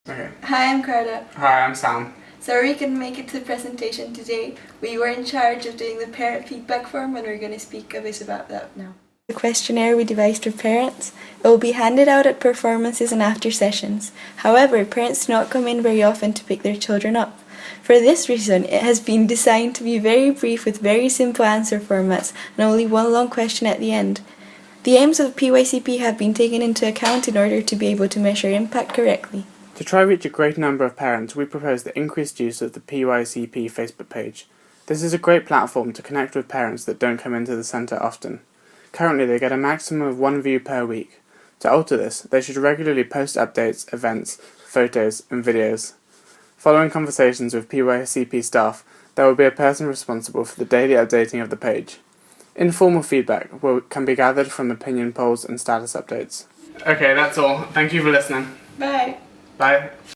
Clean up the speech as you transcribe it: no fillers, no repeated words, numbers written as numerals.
Okay. Hi, I'm Carla. Hi, I'm Sam. Sorry we couldn't make it to the presentation today. We were in charge of doing the parent feedback form and we're going to speak a bit about that now. The questionnaire we devised for parents. It will be handed out at performances and after sessions. However, parents do not come in very often to pick their children up. For this reason, it has been designed to be very brief with very simple answer formats and only one long question at the end. The aims of PYCP have been taken into account in order to be able to measure impact correctly. To try reach a greater number of parents, we propose the increased use of the PYCP Facebook page. This is a great platform to connect with parents that don't come into the centre often. Currently, they get a maximum of 1 view per week. To alter this, they should regularly post updates, events, photos, and videos. Following conversations with PYCP staff, there will be a person responsible for the daily updating of the page. Informal feedback can be gathered from opinion polls and status updates. Okay, that's all. Thank you for listening. Bye. Bye.